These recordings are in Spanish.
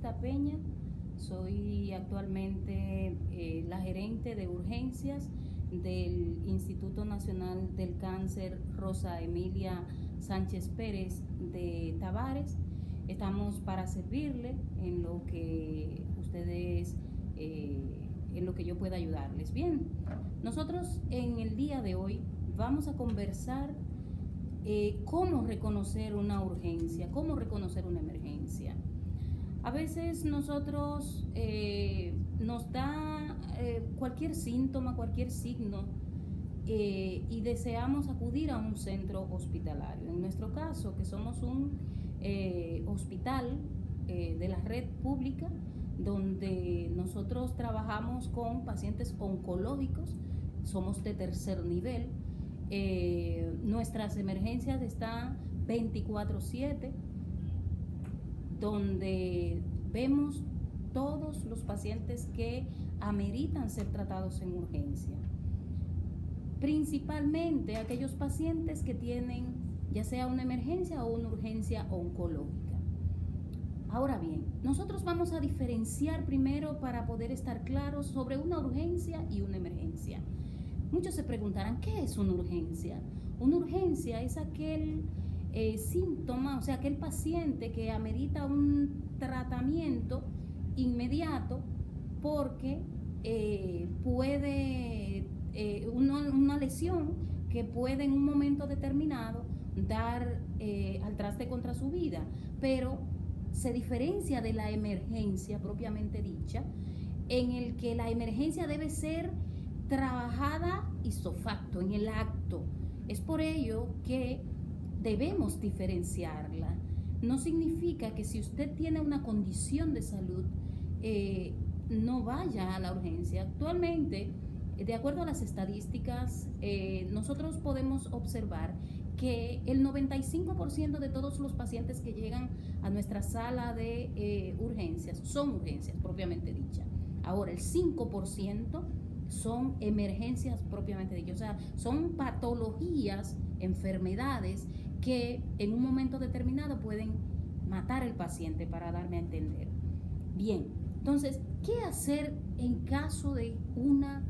Marta Peña, soy actualmente la gerente de urgencias del Instituto Nacional del Cáncer Rosa Emilia Sánchez Pérez de Tavares. Estamos para servirle en lo que ustedes, en lo que yo pueda ayudarles. Bien, nosotros en el día de hoy vamos a conversar cómo reconocer una urgencia, cómo reconocer una emergencia. A veces nosotros nos da cualquier síntoma, cualquier signo y deseamos acudir a un centro hospitalario. En nuestro caso, que somos un hospital de la red pública, donde nosotros trabajamos con pacientes oncológicos, somos de tercer nivel. Nuestras emergencias están 24/7, donde vemos todos los pacientes que ameritan ser tratados en urgencia. Principalmente aquellos pacientes que tienen ya sea una emergencia o una urgencia oncológica. Ahora bien, nosotros vamos a diferenciar primero para poder estar claros sobre una urgencia y una emergencia. Muchos se preguntarán, ¿qué es una urgencia? Una urgencia es aquel síntoma, o sea, aquel paciente que amerita un tratamiento inmediato porque puede una lesión que puede en un momento determinado dar al traste contra su vida, pero se diferencia de la emergencia propiamente dicha, en el que la emergencia debe ser trabajada ipso facto, en el acto. Es por ello que debemos diferenciarla. No significa que si usted tiene una condición de salud, no vaya a la urgencia. Actualmente, de acuerdo a las estadísticas, nosotros podemos observar que el 95% de todos los pacientes que llegan a nuestra sala de urgencias son urgencias propiamente dichas. Ahora, el 5% son emergencias propiamente dichas, o sea, son patologías, enfermedades que en un momento determinado pueden matar al paciente, para darme a entender. Bien, entonces, ¿qué hacer en caso de una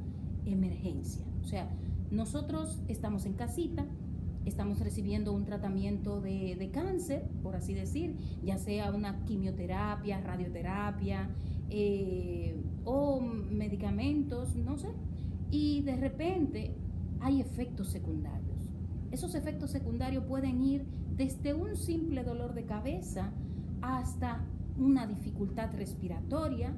emergencia? O sea, nosotros estamos en casita, estamos recibiendo un tratamiento de cáncer, por así decir, ya sea una quimioterapia, radioterapia o medicamentos, no sé, y de repente hay efectos secundarios. Esos efectos secundarios pueden ir desde un simple dolor de cabeza hasta una dificultad respiratoria,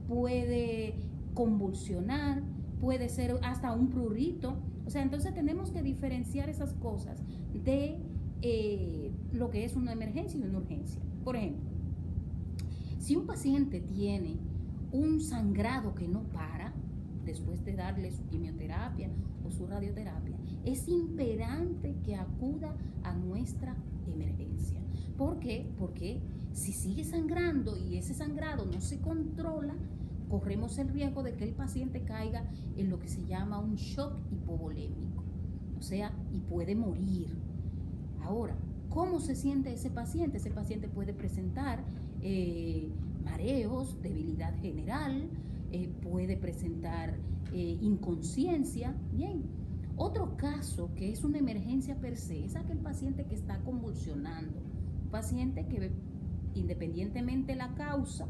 puede convulsionar, puede ser hasta un prurito. O sea, entonces tenemos que diferenciar esas cosas de lo que es una emergencia y una urgencia. Por ejemplo, si un paciente tiene un sangrado que no para después de darle su quimioterapia o su radioterapia, es imperante que acuda a nuestra emergencia. ¿Por qué? Porque si sigue sangrando y ese sangrado no se controla, corremos el riesgo de que el paciente caiga en lo que se llama un shock hipovolémico, o sea, y puede morir. Ahora, ¿cómo se siente ese paciente? Ese paciente puede presentar mareos, debilidad general, puede presentar inconsciencia. Bien, otro caso que es una emergencia per se es aquel paciente que está convulsionando, un paciente que independientemente de la causa,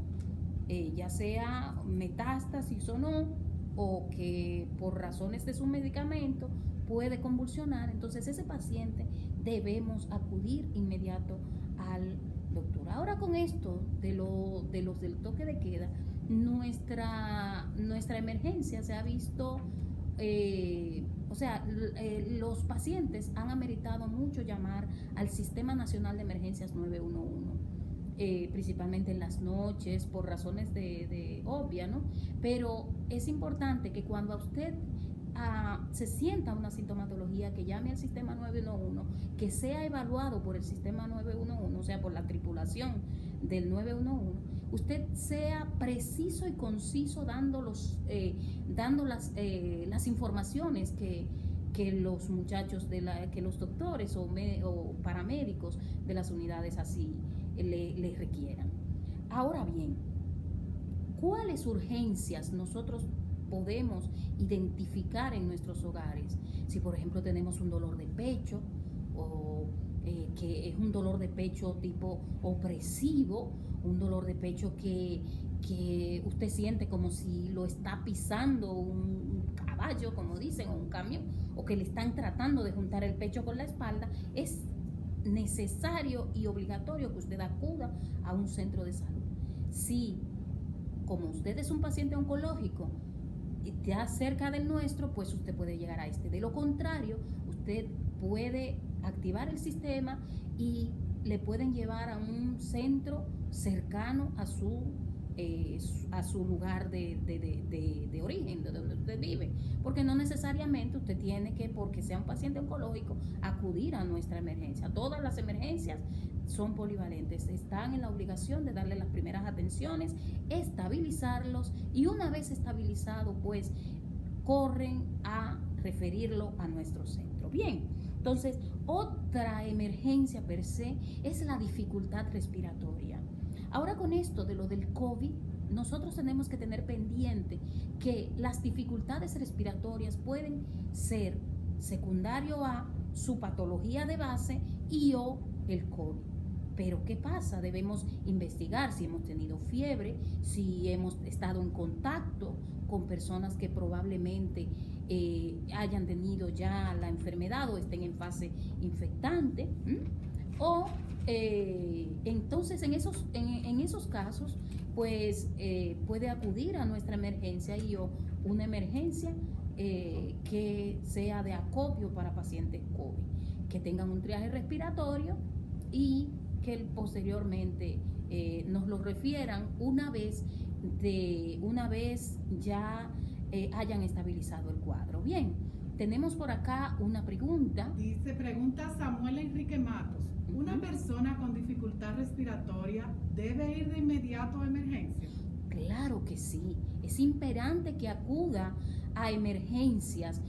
ya sea metástasis o no, o que por razones de su medicamento puede convulsionar, entonces ese paciente debemos acudir inmediato al doctor. Ahora, con esto del toque de queda, nuestra emergencia se ha visto, o sea, los pacientes han ameritado mucho llamar al Sistema Nacional de Emergencias 911. Principalmente en las noches, por razones de obvia, ¿no? Pero es importante que cuando a usted se sienta una sintomatología, que llame al sistema 911, que sea evaluado por el sistema 911, o sea, por la tripulación del 911, usted sea preciso y conciso dando las informaciones que los muchachos, que los doctores o paramédicos de las unidades así le requieran. Ahora bien, ¿Cuáles urgencias nosotros podemos identificar en nuestros hogares? Si por ejemplo tenemos un dolor de pecho o que es un dolor de pecho tipo opresivo, un dolor de pecho que usted siente como si lo está pisando un caballo, como dicen, o un camión, o que le están tratando de juntar el pecho con la espalda, es necesario y obligatorio que usted acuda a un centro de salud. Si, como usted es un paciente oncológico, ya cerca del nuestro, pues usted puede llegar a este. De lo contrario, usted puede activar el sistema y le pueden llevar a un centro cercano a su lugar de origen, de donde usted vive, porque no necesariamente usted tiene que, porque sea un paciente oncológico, acudir a nuestra emergencia. Todas las emergencias son polivalentes, están en la obligación de darle las primeras atenciones, estabilizarlos, y una vez estabilizado, pues corren a referirlo a nuestro centro. Bien, entonces otra emergencia per se es la dificultad respiratoria. Ahora, con esto de lo del COVID, nosotros tenemos que tener pendiente que las dificultades respiratorias pueden ser secundario a su patología de base y o el COVID. Pero ¿qué pasa? Debemos investigar si hemos tenido fiebre, si hemos estado en contacto con personas que probablemente hayan tenido ya la enfermedad o estén en fase infectante. O entonces en esos casos, pues puede acudir a nuestra emergencia y o una emergencia que sea de acopio para pacientes COVID, que tengan un triaje respiratorio y que posteriormente nos lo refieran una vez ya hayan estabilizado el cuadro. Bien, tenemos por acá una pregunta. Pregunta Samuel Enrique Matos. ¿Una persona con dificultad respiratoria debe ir de inmediato a emergencia? Claro que sí, es imperante que acuda a emergencias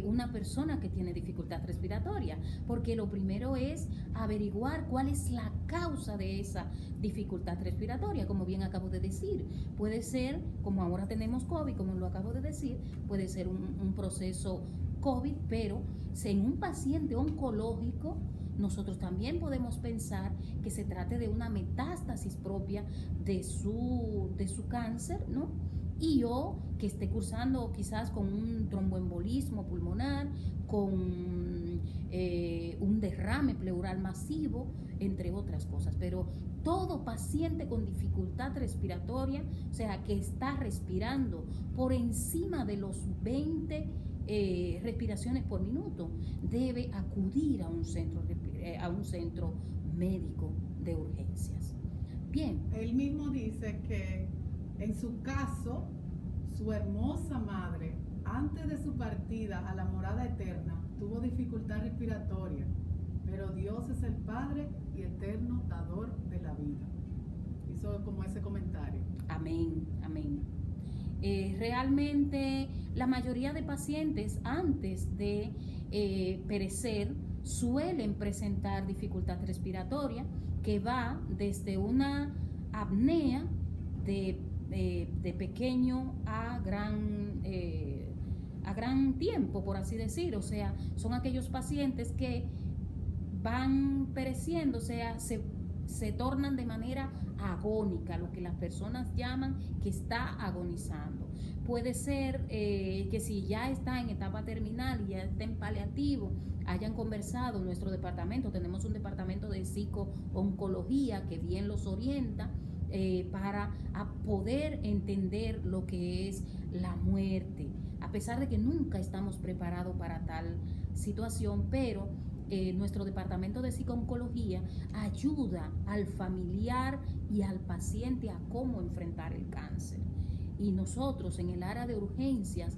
una persona que tiene dificultad respiratoria, porque lo primero es averiguar cuál es la causa de esa dificultad respiratoria. Como bien acabo de decir, puede ser, como ahora tenemos COVID, como lo acabo de decir, puede ser un proceso COVID, pero en un paciente oncológico nosotros también podemos pensar que se trate de una metástasis propia de su cáncer, ¿no? Y o que esté cursando quizás con un tromboembolismo pulmonar, con un derrame pleural masivo, entre otras cosas. Pero todo paciente con dificultad respiratoria, o sea, que está respirando por encima de los 20 respiraciones por minuto, debe acudir a un centro médico de urgencias. Bien. Él mismo dice que en su caso, su hermosa madre, antes de su partida a la morada eterna, tuvo dificultad respiratoria, pero Dios es el Padre y eterno dador de la vida. Hizo como ese comentario. Amén, amén. Realmente la mayoría de pacientes antes de perecer suelen presentar dificultad respiratoria que va desde una apnea de pequeño a gran tiempo, por así decir. O sea, son aquellos pacientes que van pereciendo, o sea, se tornan de manera agónica, lo que las personas llaman que está agonizando. Puede ser que si ya está en etapa terminal y ya está en paliativo, hayan conversado en nuestro departamento. Tenemos un departamento de psico-oncología que bien los orienta para poder entender lo que es la muerte, a pesar de que nunca estamos preparados para tal situación, pero nuestro departamento de psico-oncología ayuda al familiar y al paciente a cómo enfrentar el cáncer. Y nosotros en el área de urgencias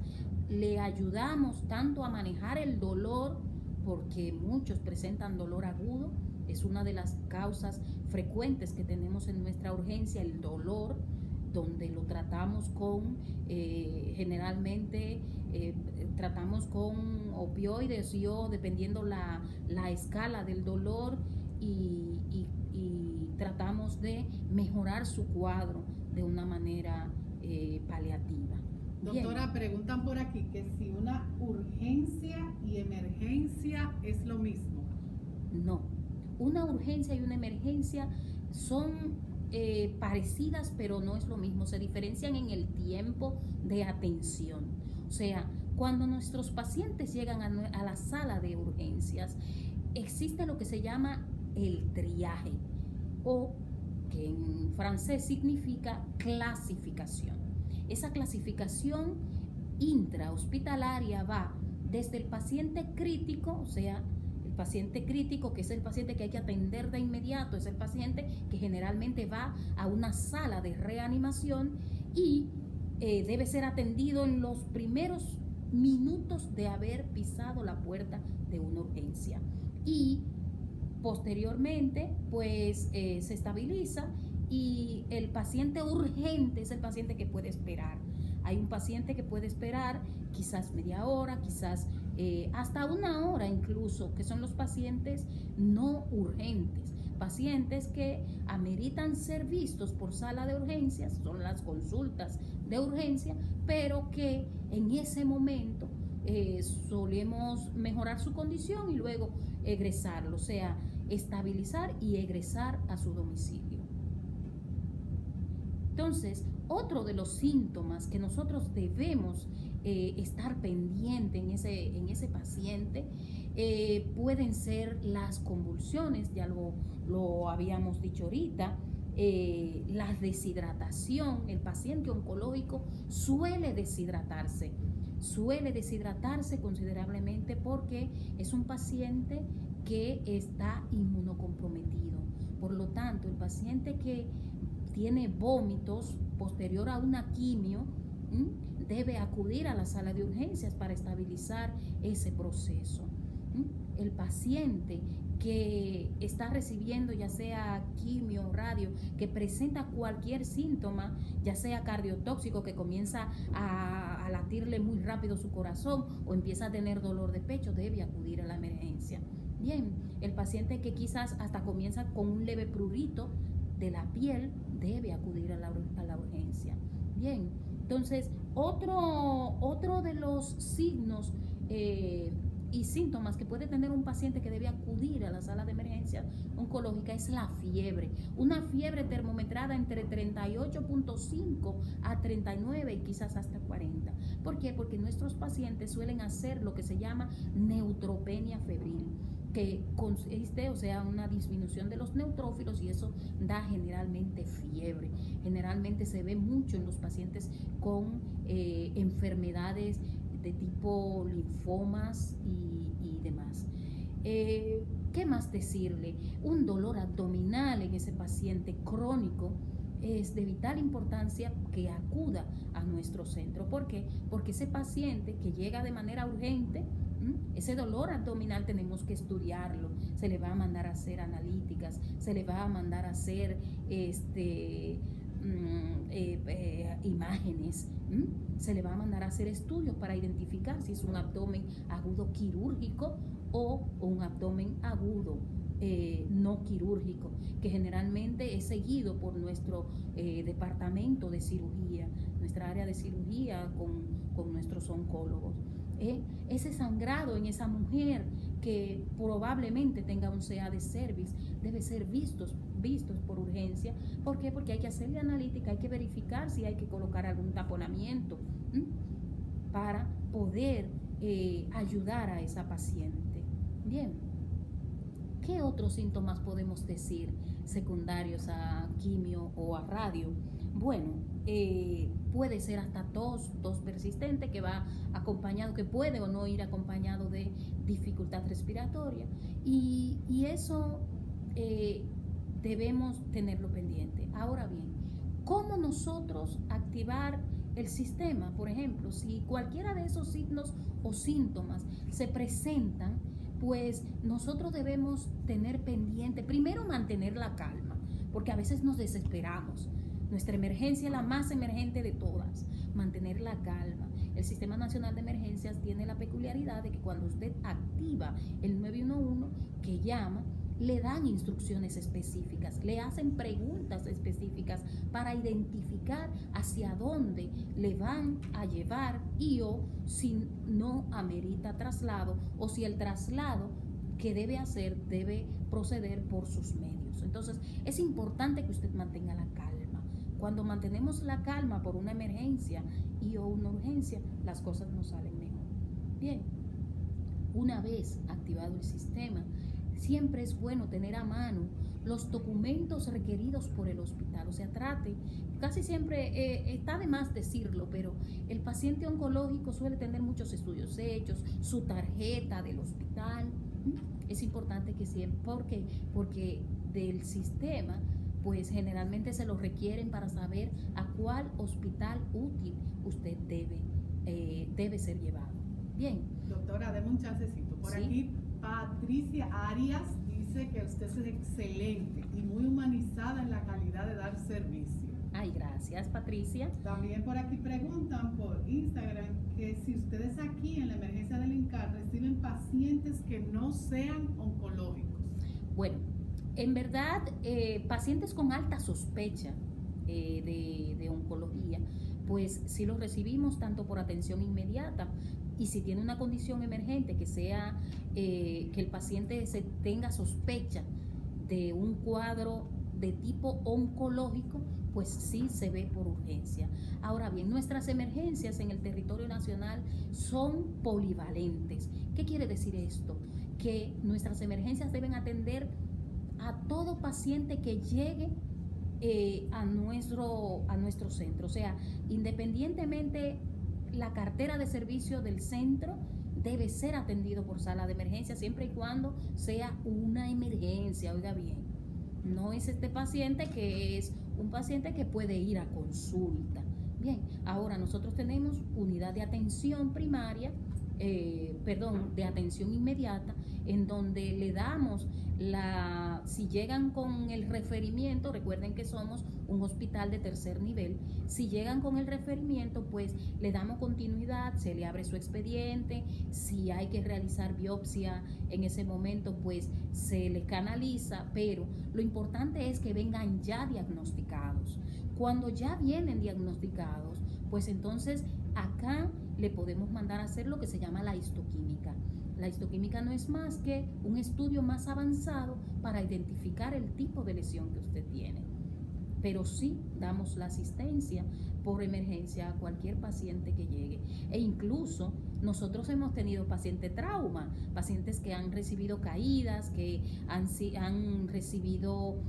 le ayudamos tanto a manejar el dolor, porque muchos presentan dolor agudo. Es una de las causas frecuentes que tenemos en nuestra urgencia, el dolor, donde lo tratamos generalmente tratamos con opioides o dependiendo la escala del dolor y tratamos de mejorar su cuadro de una manera paliativa. Doctora, Bien. preguntan por aquí que si una urgencia y emergencia es lo mismo. No, una urgencia y una emergencia son parecidas, pero no es lo mismo. Se diferencian en el tiempo de atención. O sea, cuando nuestros pacientes llegan a la sala de urgencias, existe lo que se llama el triaje, o que en francés significa clasificación. Esa clasificación intrahospitalaria va desde el paciente crítico, o sea, el paciente crítico, que es el paciente que hay que atender de inmediato, es el paciente que generalmente va a una sala de reanimación y debe ser atendido en los primeros minutos de haber pisado la puerta de una urgencia. Y posteriormente, pues se estabiliza y el paciente urgente es el paciente que puede esperar. Hay un paciente que puede esperar quizás media hora, quizás hasta una hora incluso, que son los pacientes no urgentes. Pacientes que ameritan ser vistos por sala de urgencias, son las consultas de urgencia, pero que en ese momento solemos mejorar su condición y luego egresarlo, o sea, estabilizar y egresar a su domicilio. Entonces, otro de los síntomas que nosotros debemos estar pendiente en ese paciente pueden ser las convulsiones, ya lo habíamos dicho ahorita, la deshidratación. El paciente oncológico suele deshidratarse considerablemente porque es un paciente que está inmunocomprometido. Por lo tanto, el paciente que tiene vómitos posterior a una quimio debe acudir a la sala de urgencias para estabilizar ese proceso. El paciente que está recibiendo ya sea quimio, radio, que presenta cualquier síntoma, ya sea cardiotóxico, que comienza a latirle muy rápido su corazón o empieza a tener dolor de pecho, debe acudir a la emergencia. Bien, el paciente que quizás hasta comienza con un leve prurito de la piel, debe acudir a la urgencia. Bien, entonces otro de los signos y síntomas que puede tener un paciente que debe acudir a la sala de emergencia oncológica es la fiebre. Una fiebre termometrada entre 38.5 a 39 y quizás hasta 40. ¿Por qué? Porque nuestros pacientes suelen hacer lo que se llama neutropenia febril, que consiste, o sea, una disminución de los neutrófilos, y eso da generalmente fiebre. Generalmente se ve mucho en los pacientes con enfermedades de tipo linfomas y demás. ¿Qué más decirle? Un dolor abdominal en ese paciente crónico es de vital importancia que acuda a nuestro centro. ¿Por qué? Porque ese paciente que llega de manera urgente, ese dolor abdominal tenemos que estudiarlo, se le va a mandar a hacer analíticas, se le va a mandar a hacer imágenes, se le va a mandar a hacer estudios para identificar si es un abdomen agudo quirúrgico o un abdomen agudo no quirúrgico, que generalmente es seguido por nuestro departamento de cirugía, nuestra área de cirugía con nuestros oncólogos. Ese sangrado en esa mujer que probablemente tenga un CA de cervix debe ser vistos por urgencia. ¿Por qué? Porque hay que hacerle analítica, hay que verificar si hay que colocar algún taponamiento para poder ayudar a esa paciente. Bien, ¿qué otros síntomas podemos decir secundarios a quimio o a radio? Bueno, puede ser hasta tos persistente que va acompañado, que puede o no ir acompañado de dificultad respiratoria, y eso debemos tenerlo pendiente. Ahora bien, ¿cómo nosotros activar el sistema? Por ejemplo, si cualquiera de esos signos o síntomas se presentan, pues nosotros debemos tener pendiente, primero mantener la calma, porque a veces nos desesperamos. Nuestra emergencia es la más emergente de todas, mantener la calma. El Sistema Nacional de Emergencias tiene la peculiaridad de que cuando usted activa el 911, que llama, le dan instrucciones específicas, le hacen preguntas específicas para identificar hacia dónde le van a llevar y o si no amerita traslado o si el traslado que debe hacer debe proceder por sus medios. Entonces, es importante que usted mantenga la calma. Cuando mantenemos la calma por una emergencia y o una urgencia, las cosas nos salen mejor. Bien, una vez activado el sistema, siempre es bueno tener a mano los documentos requeridos por el hospital. O sea, casi siempre está de más decirlo, pero el paciente oncológico suele tener muchos estudios hechos, su tarjeta del hospital. Es importante que siempre, porque del sistema, pues generalmente se lo requieren para saber a cuál hospital útil usted debe ser llevado. Bien. Doctora, deme un chancecito. Por ¿Sí? aquí, Patricia Arias dice que usted es excelente y muy humanizada en la calidad de dar servicio. Ay, gracias, Patricia. También por aquí preguntan por Instagram que si ustedes aquí en la emergencia del INCAR reciben pacientes que no sean oncológicos. Bueno, en verdad, pacientes con alta sospecha de oncología, pues sí los recibimos tanto por atención inmediata y si tiene una condición emergente que sea que el paciente tenga sospecha de un cuadro de tipo oncológico, pues sí se ve por urgencia. Ahora bien, nuestras emergencias en el territorio nacional son polivalentes. ¿Qué quiere decir esto? Que nuestras emergencias deben atender a todo paciente que llegue a nuestro centro. O sea, independientemente la cartera de servicio del centro debe ser atendido por sala de emergencia siempre y cuando sea una emergencia. Oiga bien, no es este paciente que es un paciente que puede ir a consulta. Bien, ahora nosotros tenemos unidad de atención primaria, de atención inmediata, en donde le damos si llegan con el referimiento, recuerden que somos un hospital de tercer nivel, si llegan con el referimiento, pues le damos continuidad, se le abre su expediente, si hay que realizar biopsia en ese momento, pues se les canaliza, pero lo importante es que vengan ya diagnosticados. Cuando ya vienen diagnosticados, pues entonces acá le podemos mandar a hacer lo que se llama la histoquímica. La histoquímica no es más que un estudio más avanzado para identificar el tipo de lesión que usted tiene. Pero sí damos la asistencia por emergencia a cualquier paciente que llegue. E incluso nosotros hemos tenido pacientes trauma, pacientes que han recibido caídas, que han recibido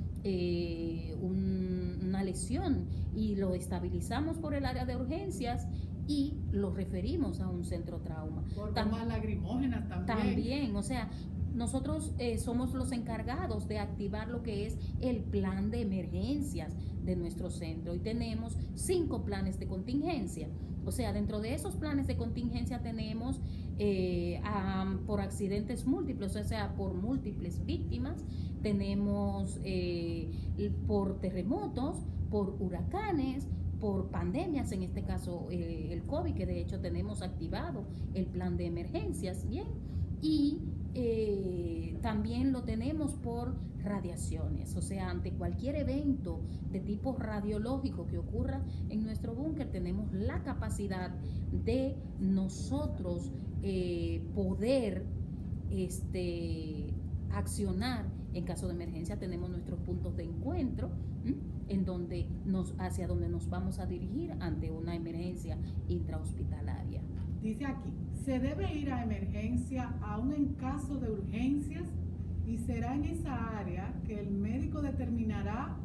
una lesión y lo estabilizamos por el área de urgencias y lo referimos a un centro trauma. Por bombas lacrimógenas también. También, o sea, nosotros somos los encargados de activar lo que es el plan de emergencias de nuestro centro y tenemos 5 planes de contingencia. O sea, dentro de esos planes de contingencia tenemos por accidentes múltiples, o sea, por múltiples víctimas, tenemos por terremotos, por huracanes, por pandemias, en este caso el COVID, que de hecho tenemos activado el plan de emergencias, ¿bien? Y también lo tenemos por radiaciones, o sea, ante cualquier evento de tipo radiológico que ocurra en nuestro búnker, tenemos la capacidad de nosotros poder accionar en caso de emergencia. Tenemos nuestros puntos de encuentro hacia donde nos vamos a dirigir ante una emergencia intrahospitalaria. Dice aquí, se debe ir a emergencia aún en caso de urgencias y será en esa área que el médico determinará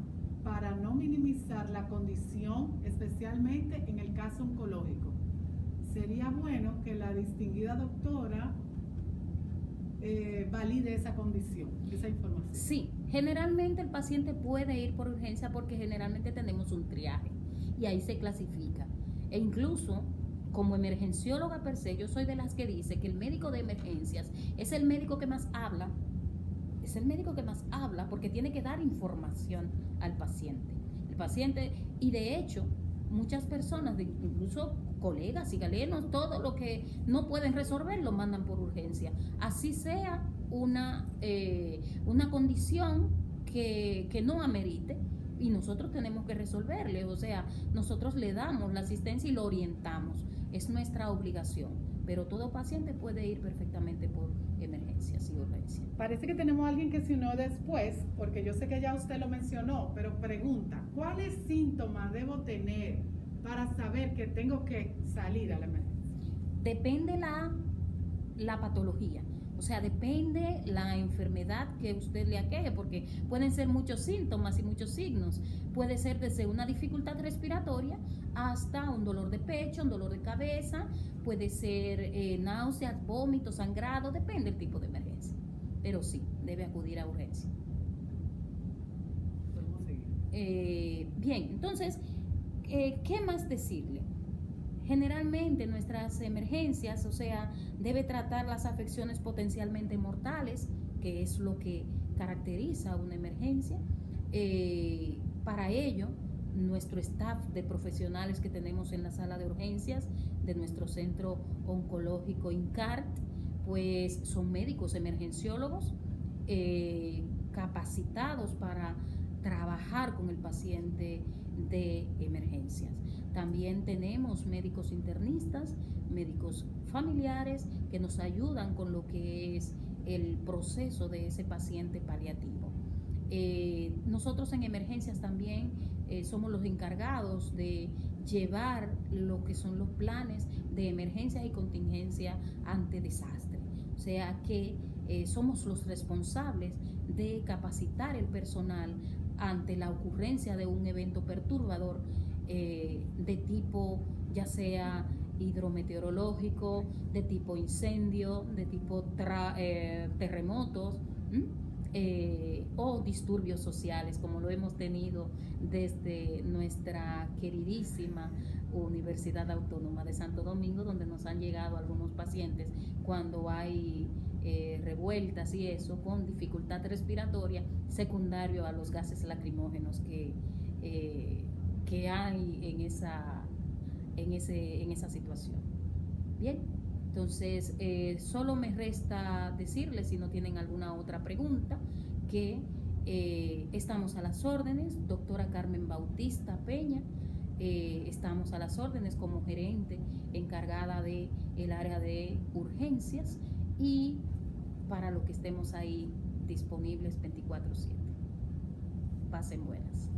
para no minimizar la condición, especialmente en el caso oncológico. Sería bueno que la distinguida doctora valide esa condición, esa información. Sí, generalmente el paciente puede ir por urgencia porque generalmente tenemos un triaje y ahí se clasifica. E incluso, como emergencióloga per se, yo soy de las que dice que el médico de emergencias es el médico que más habla, porque tiene que dar información al paciente. El paciente, y de hecho, muchas personas, incluso colegas y galenos, todo lo que no pueden resolver lo mandan por urgencia. Así sea una condición que no amerite, y nosotros tenemos que resolverle, o sea, nosotros le damos la asistencia y lo orientamos, es nuestra obligación, pero todo paciente puede ir perfectamente por emergencias y urgencias. Parece que tenemos a alguien que se unió después, porque yo sé que ya usted lo mencionó, pero pregunta, ¿cuáles síntomas debo tener para saber que tengo que salir a la emergencia? Depende la patología. O sea, depende la enfermedad que usted le aqueje, porque pueden ser muchos síntomas y muchos signos. Puede ser desde una dificultad respiratoria hasta un dolor de pecho, un dolor de cabeza, puede ser náuseas, vómitos, sangrado, depende del tipo de emergencia. Pero sí, debe acudir a urgencia. Podemos seguir. Bien, entonces, ¿qué más decirle? Generalmente nuestras emergencias, o sea, debe tratar las afecciones potencialmente mortales, que es lo que caracteriza una emergencia. Para ello, nuestro staff de profesionales que tenemos en la sala de urgencias de nuestro centro oncológico INCART, pues son médicos emergenciólogos capacitados para trabajar con el paciente de emergencias. También tenemos médicos internistas, médicos familiares que nos ayudan con lo que es el proceso de ese paciente paliativo. Nosotros en emergencias también somos los encargados de llevar lo que son los planes de emergencia y contingencia ante desastre. O sea que somos los responsables de capacitar el personal ante la ocurrencia de un evento perturbador de tipo ya sea hidrometeorológico, de tipo incendio, de tipo terremotos o disturbios sociales, como lo hemos tenido desde nuestra queridísima Universidad Autónoma de Santo Domingo, donde nos han llegado algunos pacientes cuando hay revueltas y eso, con dificultad respiratoria secundario a los gases lacrimógenos que hay en esa situación. Bien, entonces solo me resta decirles, si no tienen alguna otra pregunta, que estamos a las órdenes. Doctora Carmen Bautista Peña, estamos a las órdenes como gerente encargada del área de urgencias y para lo que estemos ahí disponibles 24/7. Pasen buenas.